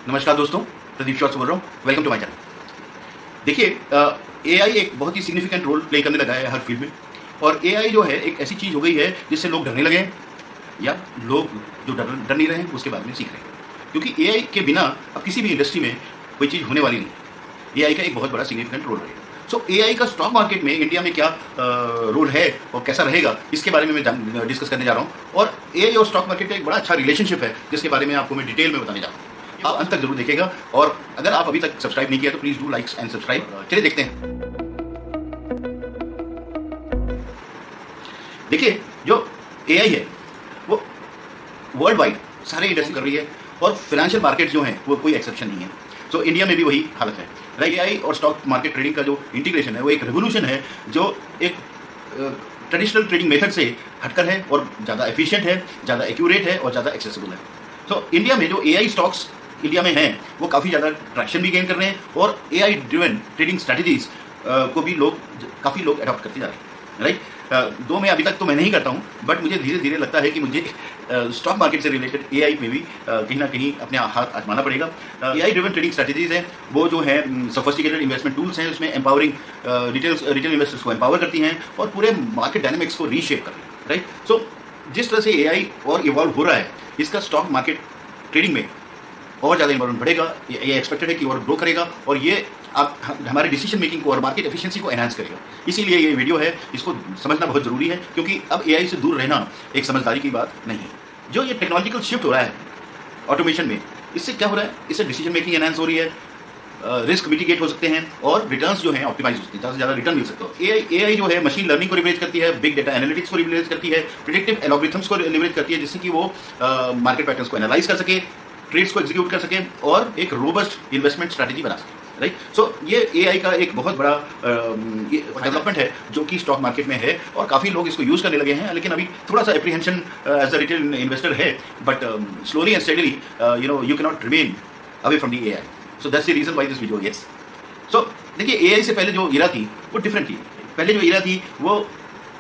नमस्कार दोस्तों, प्रदीप श्रीवास्तव बोल रहा हूँ। Welcome to my channel. देखिए, एआई एक बहुत ही सिग्निफिकेंट रोल प्ले करने लगा है हर फील्ड में। और एआई जो है एक ऐसी चीज़ हो गई है जिससे लोग डरने लगे हैं, या लोग जो डर नहीं रहे हैं उसके बारे में सीख रहे हैं। क्योंकि एआई के बिना अब किसी भी इंडस्ट्री में कोई चीज़ होने वाली नहीं। एआई का एक बहुत बड़ा सिग्निफिकेंट रोल रहेगा। सो एआई का स्टॉक मार्केट में इंडिया में क्या रोल है और कैसा रहेगा, इसके बारे में मैं डिस्कस करने जा रहा हूँ। और एआई और स्टॉक मार्केट का एक बड़ा अच्छा रिलेशनशिप है जिसके बारे में आपको मैं डिटेल में बताने जा रहा हूँ। आप अंत तक जरूर देखिएगा। और अगर आप अभी तक सब्सक्राइब नहीं किया तो please do like and subscribe. चलिए देखते हैं। देखिए, जो एआई है वो वर्ल्ड वाइड सारे इंडस्ट्री कर रही है और फाइनेंशियल मार्केट जो है वो कोई एक्सेप्शन नहीं है। सो इंडिया में भी वही हालत है। राइट, एआई और स्टॉक मार्केट ट्रेडिंग का जो इंटीग्रेशन है वो एक रेवोल्यूशन है जो एक ट्रेडिशनल ट्रेडिंग मेथड से हटकर है और ज़्यादा एफिशिएंट है, ज़्यादा एक्यूरेट है और ज़्यादा एक्सेसिबल है। तो इंडिया में जो एआई स्टॉक्स इंडिया में हैं वो काफ़ी ज़्यादा ट्रैक्शन भी गेन कर रहे हैं और एआई ड्रिवन ट्रेडिंग स्ट्रैटेजीज को भी काफ़ी लोग अडॉप्ट करते जा रहे हैं। राइट, दो में अभी तक तो मैं नहीं करता हूँ, बट मुझे धीरे धीरे लगता है कि मुझे स्टॉक मार्केट से रिलेटेड एआई में भी कहीं ना कहीं अपने हाथ आजमाना पड़ेगा। एआई ड्रिवन ट्रेडिंग स्ट्रैटेजीज हैं वो जो है सोफिस्टिकेटेड इन्वेस्टमेंट टूल्स हैं, उसमें एम्पावरिंग रिटेल इन्वेस्टर्स को एम्पावर करती हैं और पूरे मार्केट डायनेमिक्स को रीशेप कर रही हैं। राइट, सो जिस तरह से एआई और इवॉल्व हो रहा है, इसका स्टॉक मार्केट ट्रेडिंग में और ज़्यादा इन्वॉल्वमेंट बढ़ेगा। ये एक्सपेक्टेड है कि और ग्रो करेगा और ये आप हमारे डिसीजन मेकिंग को और मार्केट एफिशिएंसी को एनहांस करेगा। इसीलिए ये वीडियो है, इसको समझना बहुत ज़रूरी है क्योंकि अब एआई से दूर रहना एक समझदारी की बात नहीं है। जो ये टेक्नोलॉजिकल शिफ्ट हो रहा है ऑटोमेशन में, इससे क्या हो रहा है, इससे डिसीजन मेकिंग एनहांस हो रही है, रिस्क मिटिगेट हो सकते हैं और रिटर्न्स जो हैं ऑप्टिमाइज हो सकते हैं, ज़्यादा से ज़्यादा रिटर्न मिल सकता है। एआई जो है मशीन लर्निंग को लिवरेज करती है, बिग डेटा एनालिटिक्स को लिवरेज करती है, प्रेडिक्टिव एल्गोरिथम्स को लिवरेज करती है जिससे कि वो मार्केट पैटर्न्स को एनालाइज कर सके, ट्रेड्स को एग्जीक्यूट कर सकें और एक रोबस्ट इन्वेस्टमेंट स्ट्रैटेजी बना सकें। राइट, सो ये एआई का एक बहुत बड़ा डेवलपमेंट है जो कि स्टॉक मार्केट में है और काफ़ी लोग इसको यूज़ करने लगे हैं। लेकिन अभी थोड़ा सा apprehension as a retail investor है, but slowly and steadily you can not remain away from the AI. So that's the reason why this video. Yes, so देखिए, एआई से पहले जो इरा थी वो डिफरेंट थी। पहले जो इरा थी वो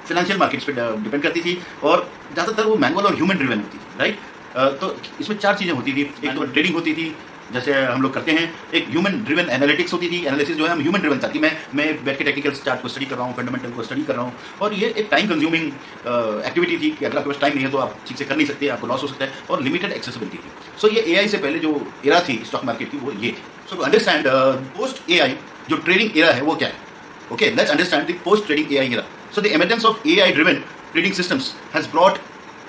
फाइनेंशियल मार्केट्स पे डिपेंड करती थी और ज़्यादातर वो मैनुअल और ह्यूमन ड्रिवन होती थी। राइट, तो इसमें चार चीज़ें होती थी। एक तो ट्रेडिंग होती थी जैसे हम लोग करते हैं, एक ह्यूमन ड्रिवन एनालिटिक्स होती थी। एनालिसिस जो है हम ह्यूमन ड्रिवन था कि मैं बैठ के टेक्निकल चार्ट को स्टडी कर रहा हूँ, फंडामेंटल को स्टडी कर रहा हूँ और ये एक टाइम कंज्यूमिंग एक्टिविटी थी कि अगर आपके पास टाइम नहीं है तो आप ठीक से कर नहीं सकते, आपको लॉस हो सकता है और लिमिटेड एक्सेसिबिलिटी थी। सो ये एआई से पहले जो एरा थी स्टॉक मार्केट की वो ये थी। सो टू अंडरस्टैंड पोस्ट एआई जो ट्रेडिंग एरा है वो क्या है, okay, let's understand the post trading AI era. So the emergence of AI driven trading systems has brought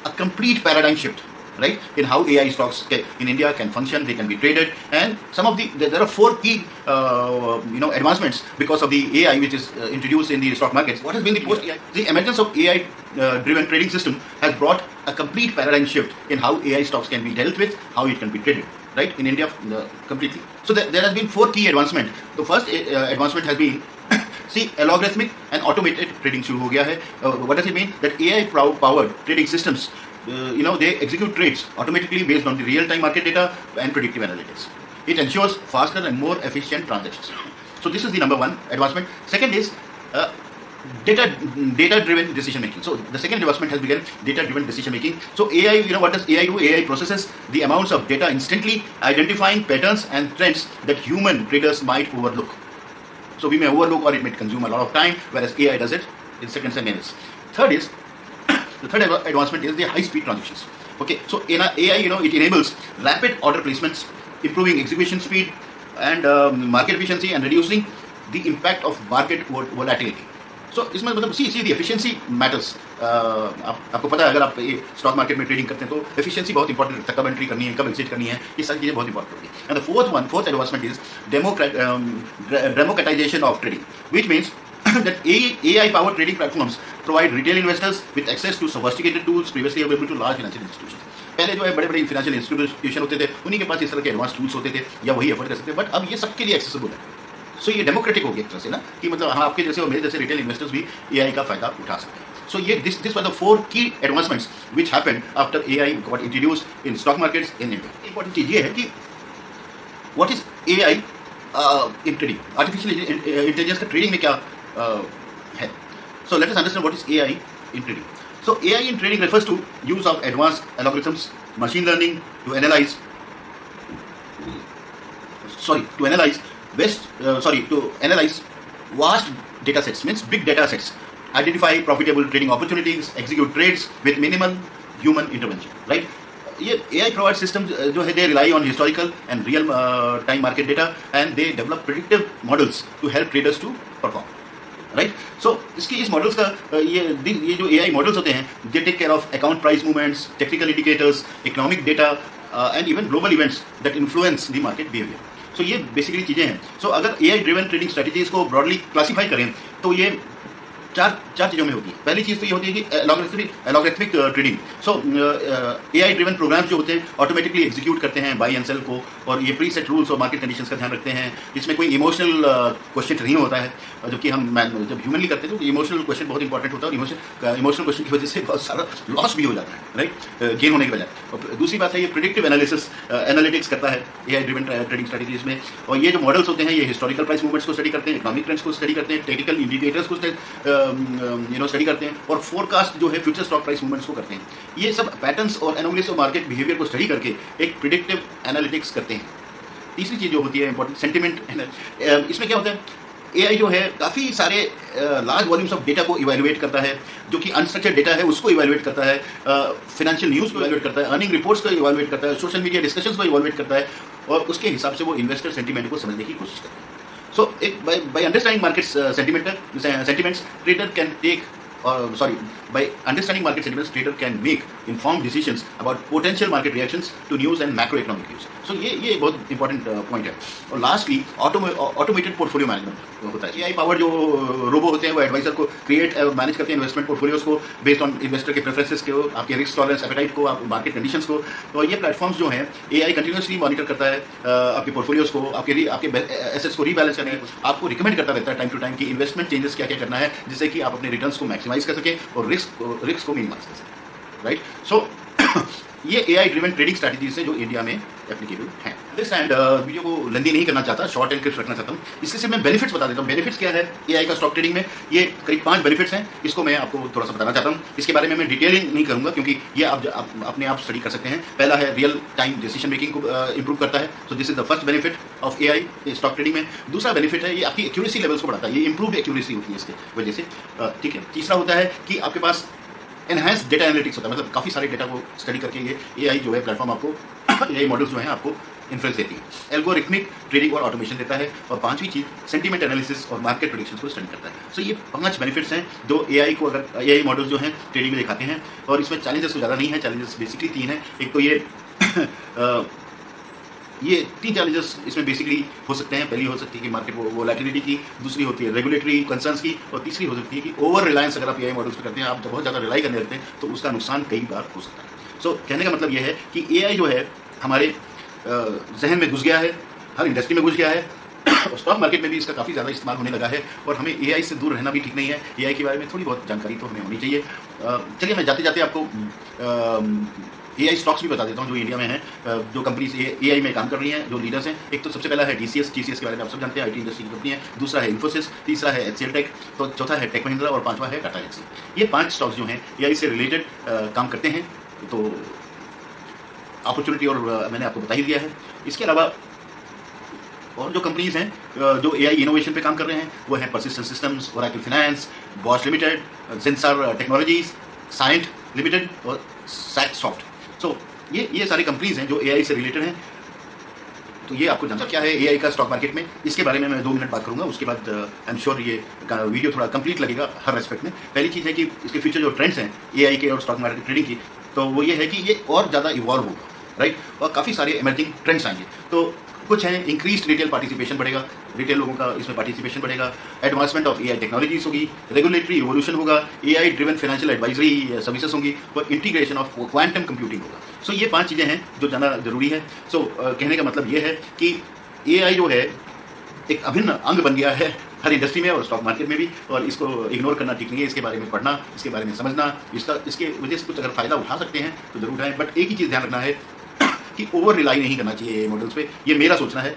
a complete paradigm shift, right, in how AI stocks in India can function, they can be traded, and some of there are four key advancements because of the AI which is introduced in the stock markets. What has been the post AI? The emergence of AI driven trading system has brought a complete paradigm shift in how AI stocks can be dealt with, how it can be traded, right, in India completely. So there has been four key advancement. The first advancement has been see algorithmic and automated trading शुरू हो गया है. What does it mean? That AI powered trading systems, they execute trades automatically based on the real time market data and predictive analytics. It ensures faster and more efficient transactions. So this is the number one advancement. Second is data driven decision making. So the second advancement has become data driven decision making. So AI, what does AI do? AI processes the amounts of data instantly, identifying patterns and trends that human traders might overlook. So we may overlook or it may consume a lot of time, whereas AI does it in seconds and minutes. The third advancement is the high-speed transitions. Okay, so in AI, it enables rapid order placements, improving execution speed and market efficiency and reducing the impact of market volatility. So इसमें मतलब see the efficiency matters. आपको पता है अगर आप ये stock market में trading करते हैं तो एफिशिएंसी बहुत इंपॉर्टेंट है, कब एंट्री करनी है, कब एग्जिट करनी है, ये सारी चीज़ें बहुत इंपॉर्टेंट होती है। And the fourth advancement is democratisation of trading, which means that AI powered trading platforms provide retail investors with access to sophisticated tools previously available to large financial institutions. पहले जो है बड़े बड़े फाइनेंशियल इंस्टीट्यूशन होते थे, उन्हीं के पास इस तरह के एडवांस टूल्स होते थे या वही एफर्ट कर सकते थे, बट अब ये सबके लिए एक्सेसिबल है। सो ये डेमोक्रेटिक हो गया एक तरह से ना, कि मतलब हाँ आपके जैसे और मेरे जैसे रिटेल इन्वेस्टर्स भी एआई का फायदा उठा सकते हैं। सो ये this were the four key advancements which happened after AI got introduced in stock markets in India. Important चीज़ ये है कि what is AI in trading, artificial intelligence का ट्रेडिंग में क्या है। So let us understand what is AI in trading. So AI in trading refers to use of advanced algorithms, machine learning to analyze to analyze to analyze vast data sets, means big data sets, identify profitable trading opportunities, execute trades with minimal human intervention, right? ये AI provides systems जो है, they rely on historical and real time market data and they develop predictive models to help traders to perform, right? So इस models का ये जो AI models होते हैं, they take care of account price movements, technical indicators, economic data and even global events that influence the market behavior. So ये basically चीज़ें हैं. So अगर AI driven trading strategies को broadly क्लासीफाई करें तो ये चार चीज़ों में होती है. पहली चीज़ तो ये होती है कि एलोगरिथमिक ट्रेडिंग. सो AI ड्रिवन प्रोग्राम्स जो होते हैं ऑटोमेटिकली एग्जीक्यूट करते हैं बाई एंड सेल को, और ये प्री सेट रूल्स और मार्केट कंडीशंस का ध्यान रखते हैं. इसमें कोई इमोशनल क्वेश्चन नहीं होता है, जबकि हम जब ह्यूमनली करते हैं तो इमोशनल क्वेश्चन बहुत इंपॉर्टेंट होता है, और इमोशनल क्वेश्चन की वजह से बहुत सारा लॉस भी हो जाता है, राइट, गेन होने के बजाय. और दूसरी बात है, ये प्रिडिक्टिव एनालिटिक्स करता है AI ड्रिवन ट्रेडिंग स्ट्रेटजीज में. और ये जो मॉडल्स होते हैं ये हिस्टोरिकल प्राइस मूवमेंट्स को स्टडी करते हैं, इकोनॉमिक ट्रेंड्स को स्टडी करते हैं, टेक्निकल इंडिकेटर्स को स्टडी करते हैं, और फोरकास्ट जो है फ्यूचर स्टॉक प्राइस मूवमेंट्स को करते हैं. ये सब पैटर्न्स और एनोमलीज और मार्केट बिहेवियर को स्टडी करके एक प्रिडिक्टिव एनालिटिक्स करते हैं. तीसरी चीज़ जो होती है इंपॉर्टेंट, सेंटिमेंट. इसमें क्या होता है, AI जो है काफ़ी सारे लार्ज वॉल्यूम्स ऑफ डेटा को इवेलुएट करता है, जो कि अनस्ट्रक्चर्ड डेटा है उसको इवेलुएट करता है, फाइनेंशियल न्यूज़ को इवेलुएट करता है, अर्निंग रिपोर्ट्स को इवेलुएट करता है, सोशल मीडिया डिस्कशंस को इवेलुएट करता है, और उसके हिसाब से वो इन्वेस्टर सेंटिमेंट को समझने की कोशिश करता है. So, by understanding markets sentiments, trader can take, by understanding market sentiments, trader can make informed decisions about potential market reactions to news and macroeconomic news. So, ये बहुत इंपॉर्टेंट पॉइंट है. और लास्टली ऑटोमेटेड पोर्टफोलियो मैनेजमेंट होता है. AI power जो robo होते हैं वो एडवाइजर को क्रिएट मैनेज करते हैं इन्वेस्टमेंट पोर्टफोलियोज को बेस्ड ऑन इन्वेस्टर के प्रेफरेंसेस को, आपके रिस्क टॉलरेंस, एपेटाइट को, आप मार्केट कंडीशंस को. तो ये प्लेटफॉर्म्स जो हैं AI कंटिन्यूसली मॉनिटर करता है आपके पोर्टफोलियोज को, आपके एसेट्स को रीबैलेंस करने में आपको रिकमेंड करता रहता है टाइम टू टाइम कि इन्वेस्टमेंट चेंजेस क्या क्या करना है, जिससे कि आप अपने रिटर्न्स को मैक्सिमाइज कर सकें और रिस्क को मिनिमाइज कर सकें, राइट. सो ये AI ड्रिवन ट्रेडिंग स्ट्रैटेजीज है जो इंडिया में एप्लीकेबल हैं. दिस एंड वीडियो को लंबी नहीं करना चाहता, शॉर्ट एंड क्लिप्स रखना चाहता हूँ. इसके से मैं बेनिफिट्स बता देता हूँ. बेनिफिट्स क्या है AI का स्टॉक ट्रेडिंग में, ये करीब 5 बेनिफिट्स हैं. इसको मैं आपको थोड़ा सा बताना चाहता हूँ. इसके बारे में मैं डिटेलिंग नहीं करूँगा क्योंकि ये आप अपने आप स्टडी कर सकते हैं. पहला है रियल टाइम डिसीजन मेकिंग को इंप्रूव करता है. So this is the first benefit of AI stock trading में. दूसरा बेनिफिट है ये आपकी एक्यूरेसी लेवल्स को बढ़ाता है. ये इंप्रूव एक्यूरेसी होती है इसके वजह से, ठीक है. तीसरा होता है कि आपके पास एनहांस डेटा एनालिटिक्स होता है, मतलब काफ़ी सारे डेटा को स्टडी करके ये AI जो है प्लेटफॉर्म आपको AI मॉडल्स जो हैं आपको इन्फ्लुएंस देती है. एल्गोरिथमिक ट्रेडिंग और ऑटोमेशन देता है. और पांचवी चीज़ सेंटीमेंट एनालिसिस और मार्केट प्रेडिक्शंस को स्टडी करता है. सो ये 5 बेनिफिट्स हैं जो AI को, अगर AI मॉडल्स जो हैं ट्रेडिंग में दिखाते हैं. और इसमें चैलेंजेस तो ज़्यादा नहीं है. चैलेंजेस बेसिकली 3 हैं. एक तो ये 3 चैलेंजेस इसमें बेसिकली हो सकते हैं. पहली हो सकती है कि मार्केट वोलेटिलिटी की, दूसरी होती है रेगुलेटरी कंसर्न्स की, और तीसरी हो सकती है कि ओवर रिलायंस अगर आप AI मॉडल्स पर करते हैं, आप बहुत ज़्यादा रिलाई करने लगते हैं तो उसका नुकसान कई बार हो सकता है. सो कहने का मतलब यह है कि AI जो है हमारे जहन में घुस गया है, हर इंडस्ट्री में घुस गया है, और स्टॉक मार्केट में भी इसका काफ़ी ज़्यादा इस्तेमाल होने लगा है. और हमें AI से दूर रहना भी ठीक नहीं है. AI के बारे में थोड़ी बहुत जानकारी तो हमें होनी चाहिए. चलिए मैं जाते जाते आपको AI स्टॉक्स भी बता देता हूँ जो इंडिया में हैं, जो कंपनीज AI में काम कर रही हैं, जो लीडर्स हैं. एक तो सबसे पहला है TCS के बारे में आप सब जानते हैं, IT इंडस्ट्री की कंपनी है. दूसरा है इन्फोसिस, तीसरा है HCL टेक, तो चौथा है टेक महिंद्रा, और पांचवा है टाटा एल्क्सी. ये 5 स्टॉक्स जो हैं AI से रिलेटेड काम करते हैं. तो अपॉर्चुनिटी और मैंने आपको बता ही दिया है. इसके अलावा और जो कंपनीज हैं जो AI इनोवेशन पे काम कर रहे हैं वो हैं Persistent Systems, Oracle finance, Bosch limited, Zensar Technologies, Cyient Limited और सैकसॉफ्ट. सो ये सारी कंपनीज हैं जो AI से रिलेटेड हैं. तो ये आपको जानना क्या है AI का स्टॉक मार्केट में, इसके बारे में मैं 2 मिनट बात करूंगा. उसके बाद आई एम श्योर ये वीडियो थोड़ा कंप्लीट लगेगा हर रेस्पेक्ट में. पहली चीज़ है कि इसके फ्यूचर जो ट्रेंड्स हैं AI के और स्टॉक मार्केट ट्रेडिंग की, तो वो ये है कि ये और ज़्यादा इवॉल्व होगा, राइट. और काफ़ी सारे इमर्जिंग ट्रेंड्स आएंगे. तो कुछ हैं, इंक्रीज रिटेल पार्टिसिपेशन बढ़ेगा, रिटेल लोगों का इसमें पार्टिसिपेशन बढ़ेगा. एडवांसमेंट ऑफ AI टेक्नोलॉजीज होगी, रेगुलेटरी इवोल्यूशन होगा, AI driven financial advisory services होंगी, और इंटीग्रेशन ऑफ क्वांटम कंप्यूटिंग होगा. सो ये 5 चीज़ें हैं जो जानना जरूरी है. सो कहने का मतलब ये है कि AI जो है एक अभिन्न अंग बन गया है हर इंडस्ट्री में और स्टॉक मार्केट में भी, और इसको इग्नोर करना ठीक नहीं है. इसके बारे में पढ़ना, इसके बारे में समझना, इसके वजह से कुछ अगर फ़ायदा उठा सकते हैं तो जरूर उठाएं. बट एक ही चीज़ ध्यान रखना है कि ओवर रिलाई नहीं करना चाहिए AI मॉडल्स पे. ये मेरा सोचना है.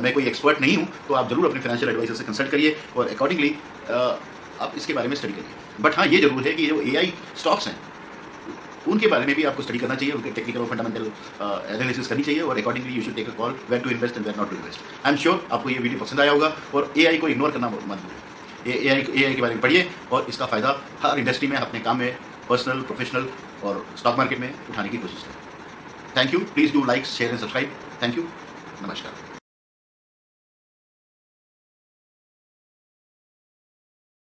मैं कोई एक्सपर्ट नहीं हूँ, तो आप जरूर अपने फाइनेंशियल एडवाइजर से कंसल्ट करिए और अकॉर्डिंगली आप इसके बारे में स्टडी करिए. बट हाँ, ये जरूर है कि जो AI स्टॉक्स हैं उनके बारे में भी आपको स्टडी करना चाहिए, उनके टेक्निकल और फंडामेंटल एनालिसिस करनी चाहिए और accordingly you should take a call where to invest and where not to invest. I am sure आपको ये वीडियो पसंद आया होगा और एआई को इग्नोर करना मत भूलिए। एआई के बारे में पढ़िए और इसका फ़ायदा हर इंडस्ट्री में, अपने काम में, पर्सनल, प्रोफेशनल और स्टॉक मार्केट में उठाने की कोशिश करें। Thank you. Please do like, share and subscribe. Thank you. नमस्कार।